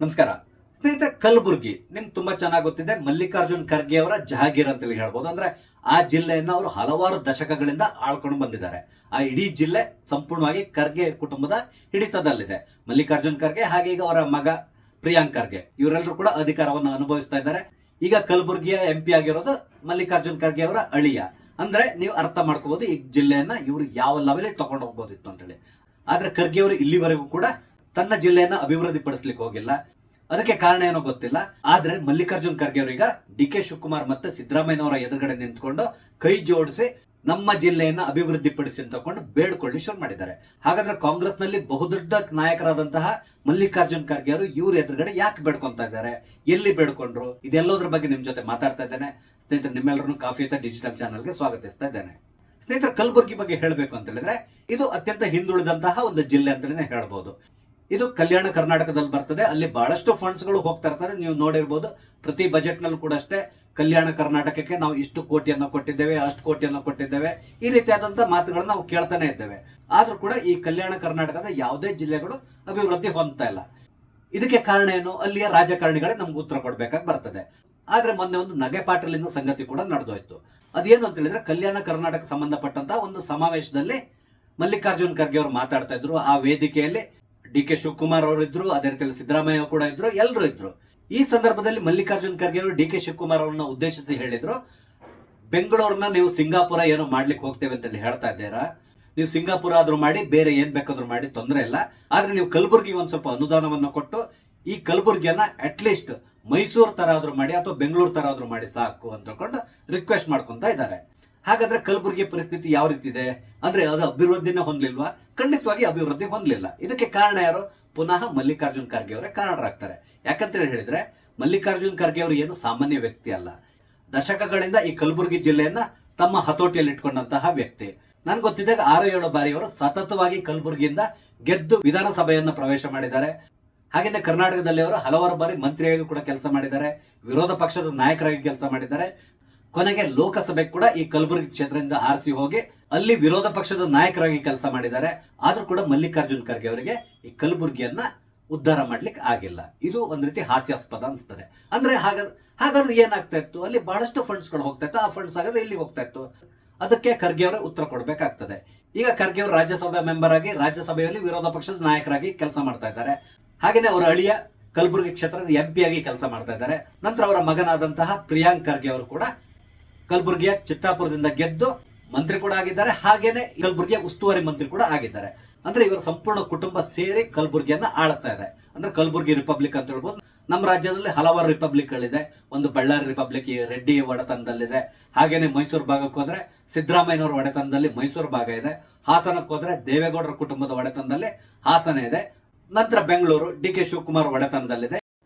ನಮಸ್ಕಾರ ಸ್ನೇಹಿತರೆ. ಕಲಬುರ್ಗಿ ನಿಮ್ಗೆ ತುಂಬಾ ಚೆನ್ನಾಗಿ ಗೊತ್ತಿದೆ. ಮಲ್ಲಿಕಾರ್ಜುನ್ ಖರ್ಗೆ ಅವರ ಜಹಾಗೀರ್ ಅಂತೇಳಿ ಹೇಳ್ಬೋದು. ಅಂದ್ರೆ ಆ ಜಿಲ್ಲೆಯನ್ನ ಅವರು ಹಲವಾರು ದಶಕಗಳಿಂದ ಆಳ್ಕೊಂಡು ಬಂದಿದ್ದಾರೆ. ಆ ಇಡೀ ಜಿಲ್ಲೆ ಸಂಪೂರ್ಣವಾಗಿ ಖರ್ಗೆ ಕುಟುಂಬದ ಹಿಡಿತದಲ್ಲಿದೆ. ಮಲ್ಲಿಕಾರ್ಜುನ್ ಖರ್ಗೆ ಹಾಗೆ ಈಗ ಅವರ ಮಗ ಪ್ರಿಯಾಂಕ್ ಖರ್ಗೆ ಇವರೆಲ್ಲರೂ ಕೂಡ ಅಧಿಕಾರವನ್ನು ಅನುಭವಿಸ್ತಾ ಇದ್ದಾರೆ. ಈಗ ಕಲಬುರ್ಗಿಯ MP ಆಗಿರೋದು ಮಲ್ಲಿಕಾರ್ಜುನ್ ಖರ್ಗೆ ಅವರ ಅಳಿಯ. ಅಂದ್ರೆ ನೀವು ಅರ್ಥ ಮಾಡ್ಕೋಬಹುದು ಈ ಜಿಲ್ಲೆಯನ್ನ ಇವರು ಯಾವ ಲೆವೆಲ್ ತಗೊಂಡು ಹೋಗ್ಬೋದಿತ್ತು ಅಂತೇಳಿ. ಆದ್ರೆ ಖರ್ಗೆ ಅವರು ಇಲ್ಲಿವರೆಗೂ ಕೂಡ ತನ್ನ ಜಿಲ್ಲೆಯನ್ನ ಅಭಿವೃದ್ಧಿ ಪಡಿಸ್ಲಿಕ್ಕೆ ಹೋಗಿಲ್ಲ. ಅದಕ್ಕೆ ಕಾರಣ ಏನೋ ಗೊತ್ತಿಲ್ಲ. ಆದ್ರೆ ಮಲ್ಲಿಕಾರ್ಜುನ್ ಖರ್ಗೆ ಅವರೀಗ DK ಶಿವಕುಮಾರ್ ಮತ್ತೆ ಸಿದ್ದರಾಮಯ್ಯನವರ ಎದುರುಗಡೆ ನಿಂತ್ಕೊಂಡು ಕೈ ಜೋಡಿಸಿ ನಮ್ಮ ಜಿಲ್ಲೆಯನ್ನ ಅಭಿವೃದ್ಧಿ ಪಡಿಸಿ ಅಂತ ತಕೊಂಡು ಬೇಡ್ಕೊಳ್ಳಿ ಶುರು ಮಾಡಿದ್ದಾರೆ. ಹಾಗಾದ್ರೆ ಕಾಂಗ್ರೆಸ್ ನಲ್ಲಿ ಬಹುದೊಡ್ಡ ನಾಯಕರಾದಂತಹ ಮಲ್ಲಿಕಾರ್ಜುನ್ ಖರ್ಗೆ ಅವರು ಇವ್ರ ಎದುರುಗಡೆ ಯಾಕೆ ಬೇಡ್ಕೊಂತ ಇದ್ದಾರೆ, ಎಲ್ಲಿ ಬೇಡ್ಕೊಂಡ್ರು, ಇದೆಲ್ಲೋದ್ರ ಬಗ್ಗೆ ನಿಮ್ ಜೊತೆ ಮಾತಾಡ್ತಾ ಇದ್ದೇನೆ. ಸ್ನೇಹಿತರೆ, ನಿಮ್ಮೆಲ್ಲರನ್ನು ಕಾಫಿ ಅಂತ ಡಿಜಿಟಲ್ ಚಾನಲ್ಗೆ ಸ್ವಾಗತಿಸ್ತಾ ಇದ್ದೇನೆ. ಸ್ನೇಹಿತರೆ, ಕಲಬುರ್ಗಿ ಬಗ್ಗೆ ಹೇಳಬೇಕು ಅಂತ ಹೇಳಿದ್ರೆ ಇದು ಅತ್ಯಂತ ಹಿಂದುಳಿದಂತಹ ಒಂದು ಜಿಲ್ಲೆ ಅಂತಲೇ ಹೇಳ್ಬಹುದು. ಇದು ಕಲ್ಯಾಣ ಕರ್ನಾಟಕದಲ್ಲಿ ಬರ್ತದೆ. ಅಲ್ಲಿ ಬಹಳಷ್ಟು ಫಂಡ್ಸ್ ಗಳು ಹೋಗ್ತಾ ಇರ್ತಾರೆ. ನೀವು ನೋಡಿರ್ಬೋದು, ಪ್ರತಿ ಬಜೆಟ್ ನಲ್ಲೂ ಕೂಡ ಅಷ್ಟೇ ಕಲ್ಯಾಣ ಕರ್ನಾಟಕಕ್ಕೆ ನಾವು ಇಷ್ಟು ಕೋಟಿಯನ್ನು ಕೊಟ್ಟಿದ್ದೇವೆ, ಅಷ್ಟು ಕೋಟಿಯನ್ನು ಕೊಟ್ಟಿದ್ದೇವೆ, ಈ ರೀತಿಯಾದಂತಹ ಮಾತುಗಳನ್ನ ನಾವು ಕೇಳ್ತಾನೆ ಇದ್ದೇವೆ. ಆದ್ರೂ ಕೂಡ ಈ ಕಲ್ಯಾಣ ಕರ್ನಾಟಕದ ಯಾವುದೇ ಜಿಲ್ಲೆಗಳು ಅಭಿವೃದ್ಧಿ ಹೊಂದ್ತಾ ಇಲ್ಲ. ಇದಕ್ಕೆ ಕಾರಣ ಏನು? ಅಲ್ಲಿಯ ರಾಜಕಾರಣಿಗಳೇ ನಮ್ಗೆ ಉತ್ತರ ಕೊಡ್ಬೇಕಾಗಿ ಬರ್ತದೆ. ಆದ್ರೆ ಮೊನ್ನೆ ಒಂದು ನಗೆಪಾಟಲಿನ ಸಂಗತಿ ಕೂಡ ನಡೆದೋಯ್ತು. ಅದೇನು ಅಂತ ಹೇಳಿದ್ರೆ, ಕಲ್ಯಾಣ ಕರ್ನಾಟಕ ಸಂಬಂಧಪಟ್ಟಂತಹ ಒಂದು ಸಮಾವೇಶದಲ್ಲಿ ಮಲ್ಲಿಕಾರ್ಜುನ್ ಖರ್ಗೆ ಅವರು ಮಾತಾಡ್ತಾ ಇದ್ರು. ಆ ವೇದಿಕೆಯಲ್ಲಿ DK ಶಿವಕುಮಾರ್ ಅವರು ಇದ್ರು, ಅದೇ ರೀತಿಯಲ್ಲಿ ಸಿದ್ದರಾಮಯ್ಯ ಕೂಡ ಇದ್ರು, ಎಲ್ಲರೂ ಇದ್ರು. ಈ ಸಂದರ್ಭದಲ್ಲಿ ಮಲ್ಲಿಕಾರ್ಜುನ್ ಖರ್ಗೆ ಅವರು DK ಶಿವಕುಮಾರ್ ಅವರನ್ನ ಉದ್ದೇಶಿಸಿ ಹೇಳಿದ್ರು, ಬೆಂಗಳೂರನ್ನ ನೀವು ಸಿಂಗಾಪುರ ಏನೋ ಮಾಡ್ಲಿಕ್ಕೆ ಹೋಗ್ತೇವೆ ಅಂತ ಹೇಳ್ತಾ ಇದ್ದೀರಾ. ನೀವು ಸಿಂಗಾಪುರ ಆದ್ರೂ ಮಾಡಿ, ಬೇರೆ ಏನ್ ಬೇಕಾದ್ರೂ ಮಾಡಿ, ತೊಂದರೆ ಇಲ್ಲ. ಆದ್ರೆ ನೀವು ಕಲಬುರ್ಗಿಗೆ ಒಂದ್ ಸ್ವಲ್ಪ ಅನುದಾನವನ್ನು ಕೊಟ್ಟು ಈ ಕಲಬುರ್ಗಿಯನ್ನ ಅಟ್ಲೀಸ್ಟ್ ಮೈಸೂರು ತರ ಆದ್ರೂ ಮಾಡಿ ಅಥವಾ ಬೆಂಗಳೂರು ತರ ಆದ್ರೂ ಮಾಡಿ ಸಾಕು ಅಂತ ಹೇಳ್ಕೊಂಡು ರಿಕ್ವೆಸ್ಟ್ ಮಾಡ್ಕೊಂತ ಇದ್ದಾರೆ. ಹಾಗಾದ್ರೆ ಕಲಬುರ್ಗಿ ಪರಿಸ್ಥಿತಿ ಯಾವ ರೀತಿ ಇದೆ ಅಂದ್ರೆ, ಅದು ಅಭಿವೃದ್ಧಿನೇ ಹೊಂದಲಿಲ್ವಾ? ಖಂಡಿತವಾಗಿ ಅಭಿವೃದ್ಧಿ ಹೊಂದಲಿಲ್ಲ. ಇದಕ್ಕೆ ಕಾರಣ ಯಾರು? ಪುನಃ ಮಲ್ಲಿಕಾರ್ಜುನ್ ಖರ್ಗೆ ಅವರೇ ಕಾರಣರಾಗ್ತಾರೆ. ಯಾಕಂತ ಹೇಳಿದ್ರೆ, ಮಲ್ಲಿಕಾರ್ಜುನ್ ಖರ್ಗೆ ಅವರು ಏನು ಸಾಮಾನ್ಯ ವ್ಯಕ್ತಿ ಅಲ್ಲ. ದಶಕಗಳಿಂದ ಈ ಕಲಬುರ್ಗಿ ಜಿಲ್ಲೆಯನ್ನ ತಮ್ಮ ಹತೋಟಿಯಲ್ಲಿ ಇಟ್ಕೊಂಡಂತಹ ವ್ಯಕ್ತಿ. ನನ್ಗೆ ಗೊತ್ತಿದ್ದಾಗ 6-7 ಬಾರಿ ಅವರು ಸತತವಾಗಿ ಕಲಬುರ್ಗಿಯಿಂದ ಗೆದ್ದು ವಿಧಾನಸಭೆಯನ್ನ ಪ್ರವೇಶ ಮಾಡಿದ್ದಾರೆ. ಹಾಗೇನೆ ಕರ್ನಾಟಕದಲ್ಲಿ ಅವರು ಹಲವಾರು ಬಾರಿ ಮಂತ್ರಿಯಾಗಿ ಕೂಡ ಕೆಲಸ ಮಾಡಿದ್ದಾರೆ, ವಿರೋಧ ಪಕ್ಷದ ನಾಯಕರಾಗಿ ಕೆಲಸ ಮಾಡಿದ್ದಾರೆ. ಕೊನೆಗೆ ಲೋಕಸಭೆ ಕೂಡ ಈ ಕಲಬುರಗಿ ಕ್ಷೇತ್ರದಿಂದ ಆರಿಸಿ ಹೋಗಿ ಅಲ್ಲಿ ವಿರೋಧ ಪಕ್ಷದ ನಾಯಕರಾಗಿ ಕೆಲಸ ಮಾಡಿದ್ದಾರೆ. ಆದ್ರೂ ಕೂಡ ಮಲ್ಲಿಕಾರ್ಜುನ್ ಖರ್ಗೆ ಅವರಿಗೆ ಈ ಕಲಬುರ್ಗಿಯನ್ನ ಉದ್ಧಾರ ಮಾಡ್ಲಿಕ್ಕೆ ಆಗಿಲ್ಲ. ಇದು ಒಂದ್ ರೀತಿ ಹಾಸ್ಯಾಸ್ಪದ ಅನ್ಸ್ತದೆ. ಅಂದ್ರೆ ಹಾಗಾದ್ರೆ ಏನಾಗ್ತಾ ಇತ್ತು? ಅಲ್ಲಿ ಬಹಳಷ್ಟು ಫಂಡ್ಸ್ ಗಳು ಹೋಗ್ತಾ ಇತ್ತು. ಆ ಫಂಡ್ಸ್ ಹಾಗಾದ್ರೆ ಇಲ್ಲಿ ಹೋಗ್ತಾ ಇತ್ತು. ಅದಕ್ಕೆ ಖರ್ಗೆ ಅವರೇ ಉತ್ತರ ಕೊಡ್ಬೇಕಾಗ್ತದೆ. ಈಗ ಖರ್ಗೆ ಅವರು ರಾಜ್ಯಸಭಾ ಮೆಂಬರ್ ಆಗಿ ರಾಜ್ಯಸಭೆಯಲ್ಲಿ ವಿರೋಧ ಪಕ್ಷದ ನಾಯಕರಾಗಿ ಕೆಲಸ ಮಾಡ್ತಾ ಇದ್ದಾರೆ. ಹಾಗೇನೆ ಅವರ ಅಳಿಯ ಕಲಬುರಗಿ ಕ್ಷೇತ್ರದ MP ಆಗಿ ಕೆಲಸ ಮಾಡ್ತಾ ಇದ್ದಾರೆ. ನಂತರ ಅವರ ಮಗನಾದಂತಹ ಪ್ರಿಯಾಂಕ್ ಖರ್ಗೆ ಅವರು ಕೂಡ ಕಲಬುರ್ಗಿಯ ಚಿತ್ತಾಪುರದಿಂದ ಗೆದ್ದು ಮಂತ್ರಿ ಕೂಡ ಆಗಿದ್ದಾರೆ. ಹಾಗೇನೆ ಕಲಬುರ್ಗಿಯ ಉಸ್ತುವಾರಿ ಮಂತ್ರಿ ಕೂಡ ಆಗಿದ್ದಾರೆ. ಅಂದ್ರೆ ಇವರ ಸಂಪೂರ್ಣ ಕುಟುಂಬ ಸೇರಿ ಕಲಬುರ್ಗಿಯನ್ನ ಆಳ್ತಾ ಇದೆ. ಅಂದ್ರೆ ಕಲಬುರ್ಗಿ ರಿಪಬ್ಲಿಕ್ ಅಂತ ಹೇಳ್ಬೋದು. ನಮ್ಮ ರಾಜ್ಯದಲ್ಲಿ ಹಲವಾರು ರಿಪಬ್ಲಿಕ್ ಗಳಿದೆ. ಒಂದು ಬಳ್ಳಾರಿ ರಿಪಬ್ಲಿಕ್ ಈ ರೆಡ್ಡಿ ಒಡೆತನದಲ್ಲಿದೆ. ಹಾಗೇನೆ ಮೈಸೂರು ಭಾಗಕ್ಕೆ ಹೋದ್ರೆ ಸಿದ್ದರಾಮಯ್ಯನವರ ಒಡೆತನದಲ್ಲಿ ಮೈಸೂರು ಭಾಗ ಇದೆ. ಹಾಸನಕ್ಕೆ ಹೋದ್ರೆ ದೇವೇಗೌಡರ ಕುಟುಂಬದ ಒಡೆತನದಲ್ಲಿ ಹಾಸನ ಇದೆ. ನಂತರ ಬೆಂಗಳೂರು DK ಶಿವಕುಮಾರ್ ಒಡೆತನದಲ್ಲಿದೆ.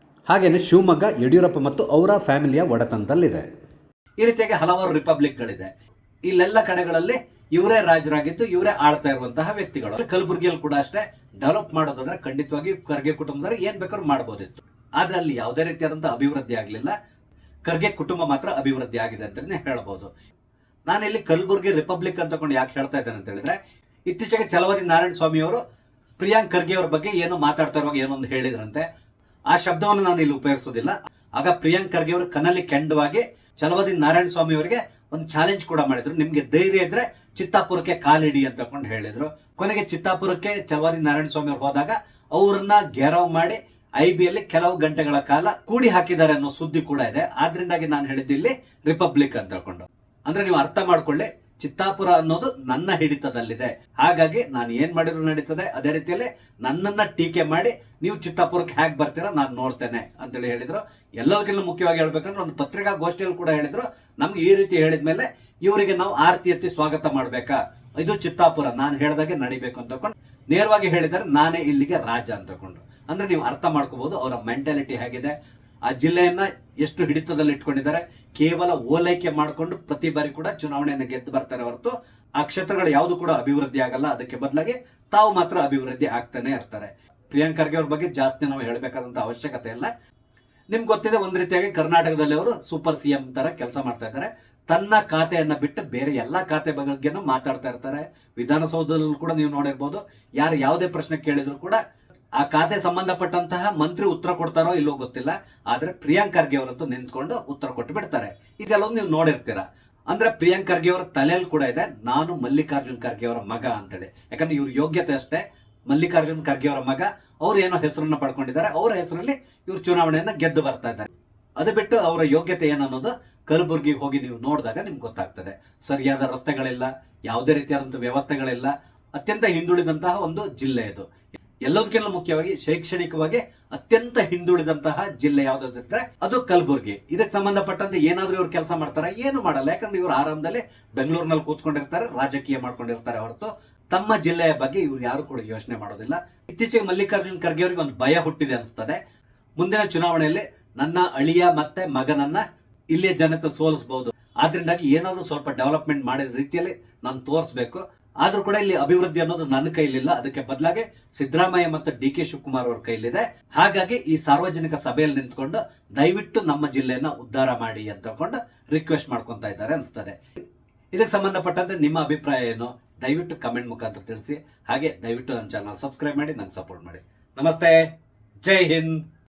ಹಾಗೇನೆ ಶಿವಮೊಗ್ಗ ಯಡಿಯೂರಪ್ಪ ಮತ್ತು ಅವರ ಫ್ಯಾಮಿಲಿಯ ಒಡೆತನದಲ್ಲಿದೆ. ಈ ರೀತಿಯಾಗಿ ಹಲವಾರು ರಿಪಬ್ಲಿಕ್ಗಳಿದೆ. ಇಲ್ಲೆಲ್ಲ ಕಡೆಗಳಲ್ಲಿ ಇವರೇ ರಾಜರಾಗಿದ್ದು ಇವರೇ ಆಳ್ತಾ ಇರುವಂತಹ ವ್ಯಕ್ತಿಗಳು. ಕಲಬುರಗಿಯಲ್ಲಿ ಕೂಡ ಅಷ್ಟೇ ಡೆವಲಪ್ ಮಾಡೋದಾದ್ರೆ ಖಂಡಿತವಾಗಿ ಖರ್ಗೆ ಕುಟುಂಬದವರು ಏನ್ ಬೇಕಾದ್ರೂ ಮಾಡಬಹುದಿತ್ತು. ಆದ್ರೆ ಅಲ್ಲಿ ಯಾವುದೇ ರೀತಿಯಾದಂತಹ ಅಭಿವೃದ್ಧಿ ಆಗಲಿಲ್ಲ. ಖರ್ಗೆ ಕುಟುಂಬ ಮಾತ್ರ ಅಭಿವೃದ್ಧಿ ಆಗಿದೆ ಅಂತಾನೆ ಹೇಳಬಹುದು. ನಾನು ಇಲ್ಲಿ ಕಲಬುರ್ಗಿ ರಿಪಬ್ಲಿಕ್ ಅಂತ ಯಾಕೆ ಹೇಳ್ತಾ ಇದ್ದೇನೆ ಅಂತ ಹೇಳಿದ್ರೆ, ಇತ್ತೀಚೆಗೆ ಚಲವಾದಿ ನಾರಾಯಣ ಸ್ವಾಮಿ ಅವರು ಪ್ರಿಯಾಂಕ್ ಖರ್ಗೆ ಅವ್ರ ಬಗ್ಗೆ ಏನೋ ಮಾತಾಡ್ತಾ ಇರುವಾಗ ಏನೊಂದು ಹೇಳಿದ್ರಂತೆ. ಆ ಶಬ್ದವನ್ನು ನಾನು ಇಲ್ಲಿ ಉಪಯೋಗಿಸೋದಿಲ್ಲ. ಆಗ ಪ್ರಿಯಾಂಕ್ ಖರ್ಗೆ ಅವರು ಕನಲ್ಲಿ ಕೆಂಡವಾಗಿ ಚಲವಾದಿ ನಾರಾಯಣ ಸ್ವಾಮಿ ಅವರಿಗೆ ಒಂದು ಚಾಲೆಂಜ್ ಕೂಡ ಮಾಡಿದ್ರು. ನಿಮ್ಗೆ ಧೈರ್ಯ ಇದ್ರೆ ಚಿತ್ತಾಪುರಕ್ಕೆ ಕಾಲಿಡಿ ಅಂತ ಹೇಳಿದ್ರು. ಕೊನೆಗೆ ಚಿತ್ತಾಪುರಕ್ಕೆ ಚಲವಾದಿ ನಾರಾಯಣ ಸ್ವಾಮಿ ಅವರು ಹೋದಾಗ ಅವ್ರನ್ನ ಗೆರವ್ ಮಾಡಿ IBಯಲ್ಲಿ ಕೆಲವು ಗಂಟೆಗಳ ಕಾಲ ಕೂಡಿ ಹಾಕಿದ್ದಾರೆ ಅನ್ನೋ ಸುದ್ದಿ ಕೂಡ ಇದೆ. ಆದ್ರಿಂದಾಗಿ ನಾನು ಹೇಳಿದ್ದು ಇಲ್ಲಿ ರಿಪಬ್ಲಿಕ್ ಅಂತ ಹೇಳ್ಕೊಂಡು. ಅಂದ್ರೆ ನೀವು ಅರ್ಥ ಮಾಡ್ಕೊಳ್ಳಿ, ಚಿತ್ತಾಪುರ ಅನ್ನೋದು ನನ್ನ ಹಿಡಿತದಲ್ಲಿದೆ. ಹಾಗಾಗಿ ನಾನು ಏನ್ ಮಾಡಿದ್ರು ನಡೀತದೆ. ಅದೇ ರೀತಿಯಲ್ಲಿ ನನ್ನನ್ನ ಟೀಕೆ ಮಾಡಿ ನೀವು ಚಿತ್ತಾಪುರಕ್ಕೆ ಹೇಗೆ ಬರ್ತೀರಾ ನಾನು ನೋಡ್ತೇನೆ ಅಂತೇಳಿ ಹೇಳಿದ್ರು. ಎಲ್ಲರಿಗಿಂತ ಮುಖ್ಯವಾಗಿ ಹೇಳ್ಬೇಕಂದ್ರೆ ಒಂದು ಪತ್ರಿಕಾಗೋಷ್ಠಿಯಲ್ಲಿ ಕೂಡ ಹೇಳಿದ್ರು, ನಮ್ಗೆ ಈ ರೀತಿ ಹೇಳಿದ್ಮೇಲೆ ಇವರಿಗೆ ನಾವು ಆರತಿ ಎತ್ತಿ ಸ್ವಾಗತ ಮಾಡ್ಬೇಕಾ, ಇದು ಚಿತ್ತಾಪುರ ನಾನು ಹೇಳ್ದಾಗೆ ನಡಿಬೇಕು ಅಂತ ಹೇಳ್ಕೊಂಡು ನೇರವಾಗಿ ಹೇಳಿದ್ದಾರೆ. ನಾನೇ ಇಲ್ಲಿಗೆ ರಾಜ ಅಂತ ಹೇಳ್ಕೊಂಡು. ಅಂದ್ರೆ ನೀವು ಅರ್ಥ ಮಾಡ್ಕೋಬಹುದು ಅವರ ಮೆಂಟಾಲಿಟಿ ಹೇಗಿದೆ. ಆ ಜಿಲ್ಲೆಯನ್ನ ಎಷ್ಟು ಹಿಡಿತದಲ್ಲಿ ಇಟ್ಕೊಂಡಿದ್ದಾರೆ. ಕೇವಲ ಓಲೈಕೆ ಮಾಡಿಕೊಂಡು ಪ್ರತಿ ಬಾರಿ ಕೂಡ ಚುನಾವಣೆಯನ್ನು ಗೆದ್ದು ಬರ್ತಾರೆ ಹೊರತು ಆ ಕ್ಷೇತ್ರಗಳು ಯಾವುದು ಕೂಡ ಅಭಿವೃದ್ಧಿ ಆಗಲ್ಲ. ಅದಕ್ಕೆ ಬದಲಾಗಿ ತಾವು ಮಾತ್ರ ಅಭಿವೃದ್ಧಿ ಆಗ್ತಾನೆ ಇರ್ತಾರೆ. ಪ್ರಿಯಾಂಕ್ ಖರ್ಗೆ ಅವ್ರ ಬಗ್ಗೆ ಜಾಸ್ತಿ ನಾವು ಹೇಳಬೇಕಾದಂತ ಅವಶ್ಯಕತೆ ಇಲ್ಲ. ನಿಮ್ಗೆ ಗೊತ್ತಿದೆ, ಒಂದ್ ರೀತಿಯಾಗಿ ಕರ್ನಾಟಕದಲ್ಲಿ ಅವರು ಸೂಪರ್ CM ತರ ಕೆಲಸ ಮಾಡ್ತಾ ಇದ್ದಾರೆ. ತನ್ನ ಖಾತೆಯನ್ನ ಬಿಟ್ಟು ಬೇರೆ ಎಲ್ಲಾ ಖಾತೆ ಬಗ್ಗೆನೂ ಮಾತಾಡ್ತಾ ಇರ್ತಾರೆ. ವಿಧಾನಸೌಧದಲ್ಲೂ ಕೂಡ ನೀವು ನೋಡಿರ್ಬೋದು, ಯಾರು ಯಾವುದೇ ಪ್ರಶ್ನೆ ಕೇಳಿದ್ರು ಕೂಡ ಆ ಖಾತೆ ಸಂಬಂಧಪಟ್ಟಂತಹ ಮಂತ್ರಿ ಉತ್ತರ ಕೊಡ್ತಾರೋ ಇಲ್ಲೋ ಗೊತ್ತಿಲ್ಲ, ಆದ್ರೆ ಪ್ರಿಯಾಂಕ್ ಖರ್ಗೆ ಅವರಂತೂ ನಿಂತ್ಕೊಂಡು ಉತ್ತರ ಕೊಟ್ಟು ಬಿಡ್ತಾರೆ. ಇದೆಲ್ಲೊಂದು ನೀವು ನೋಡಿರ್ತೀರಾ. ಅಂದ್ರೆ ಪ್ರಿಯಾಂಕ್ ಖರ್ಗೆ ಅವರ ತಲೆಯಲ್ಲಿ ಕೂಡ ಇದೆ, ನಾನು ಮಲ್ಲಿಕಾರ್ಜುನ್ ಖರ್ಗೆ ಅವರ ಮಗ ಅಂತೇಳಿ. ಯಾಕಂದ್ರೆ ಇವ್ರ ಯೋಗ್ಯತೆ ಅಷ್ಟೇ, ಮಲ್ಲಿಕಾರ್ಜುನ್ ಖರ್ಗೆ ಅವರ ಮಗ. ಅವ್ರು ಏನೋ ಹೆಸರನ್ನ ಪಡ್ಕೊಂಡಿದ್ದಾರೆ, ಅವರ ಹೆಸರಲ್ಲಿ ಇವ್ರು ಚುನಾವಣೆಯನ್ನ ಗೆದ್ದು ಬರ್ತಾ ಇದ್ದಾರೆ. ಅದು ಬಿಟ್ಟು ಅವರ ಯೋಗ್ಯತೆ ಏನನ್ನೋದು ಕಲಬುರ್ಗಿಗೆ ಹೋಗಿ ನೀವು ನೋಡಿದಾಗ ನಿಮ್ಗೆ ಗೊತ್ತಾಗ್ತದೆ. ಸರಿಯಾದ ರಸ್ತೆಗಳಿಲ್ಲ, ಯಾವುದೇ ರೀತಿಯಾದಂತಹ ವ್ಯವಸ್ಥೆಗಳಿಲ್ಲ, ಅತ್ಯಂತ ಹಿಂದುಳಿದಂತಹ ಒಂದು ಜಿಲ್ಲೆ ಇದು. ಎಲ್ಲದಕ್ಕಿಂತ ಮುಖ್ಯವಾಗಿ ಶೈಕ್ಷಣಿಕವಾಗಿ ಅತ್ಯಂತ ಹಿಂದುಳಿದಂತಹ ಜಿಲ್ಲೆ ಯಾವ್ದಾದ್ರೆ ಅದು ಕಲಬುರ್ಗಿ. ಇದಕ್ಕೆ ಸಂಬಂಧಪಟ್ಟಂತೆ ಏನಾದ್ರೂ ಇವ್ರು ಕೆಲಸ ಮಾಡ್ತಾರೆ? ಏನು ಮಾಡಲ್ಲ. ಯಾಕಂದ್ರೆ ಇವ್ರು ಆರಾಮದಲ್ಲಿ ಬೆಂಗಳೂರಿನಲ್ಲಿ ಕೂತ್ಕೊಂಡಿರ್ತಾರೆ, ರಾಜಕೀಯ ಮಾಡ್ಕೊಂಡಿರ್ತಾರೆ ಹೊರತು ತಮ್ಮ ಜಿಲ್ಲೆಯ ಬಗ್ಗೆ ಇವ್ರು ಯಾರು ಕೂಡ ಯೋಚನೆ ಮಾಡೋದಿಲ್ಲ. ಇತ್ತೀಚೆಗೆ ಮಲ್ಲಿಕಾರ್ಜುನ್ ಖರ್ಗೆ ಅವರಿಗೆ ಒಂದು ಭಯ ಹುಟ್ಟಿದೆ ಅನಿಸ್ತದೆ. ಮುಂದಿನ ಚುನಾವಣೆಯಲ್ಲಿ ನನ್ನ ಅಳಿಯ ಮತ್ತೆ ಮಗನನ್ನ ಇಲ್ಲಿಯ ಜನತೆ ಸೋಲಿಸಬಹುದು, ಆದ್ರಿಂದಾಗಿ ಏನಾದ್ರು ಸ್ವಲ್ಪ ಡೆವಲಪ್ಮೆಂಟ್ ಮಾಡಿದ ರೀತಿಯಲ್ಲಿ ನಾನು ತೋರಿಸ್ಬೇಕು. ಆದ್ರೂ ಕೂಡ ಇಲ್ಲಿ ಅಭಿವೃದ್ಧಿ ಅನ್ನೋದು ನನ್ನ ಕೈಲಿಲ್ಲ, ಅದಕ್ಕೆ ಬದಲಾಗಿ ಸಿದ್ದರಾಮಯ್ಯ ಮತ್ತು ಡಿ ಕೆ ಶಿವಕುಮಾರ್ ಅವ್ರ ಕೈಲಿದೆ. ಹಾಗಾಗಿ ಈ ಸಾರ್ವಜನಿಕ ಸಭೆಯಲ್ಲಿ ನಿಂತ್ಕೊಂಡು ದಯವಿಟ್ಟು ನಮ್ಮ ಜಿಲ್ಲೆಯನ್ನ ಉದ್ಧಾರ ಮಾಡಿ ಅಂತ ತಗೊಂಡು ರಿಕ್ವೆಸ್ಟ್ ಮಾಡ್ಕೊಂತ ಇದ್ದಾರೆ ಅನಿಸ್ತದೆ. ಇದಕ್ಕೆ ಸಂಬಂಧಪಟ್ಟಂತೆ ನಿಮ್ಮ ಅಭಿಪ್ರಾಯ ಏನು? ದಯವಿಟ್ಟು ಕಮೆಂಟ್ ಮುಖಾಂತರ ತಿಳಿಸಿ. ಹಾಗೆ ದಯವಿಟ್ಟು ನನ್ನ ಚಾನಲ್ ಸಬ್ಸ್ಕ್ರೈಬ್ ಮಾಡಿ, ನಂಗೆ ಸಪೋರ್ಟ್ ಮಾಡಿ. ನಮಸ್ತೆ, ಜೈ ಹಿಂದ್.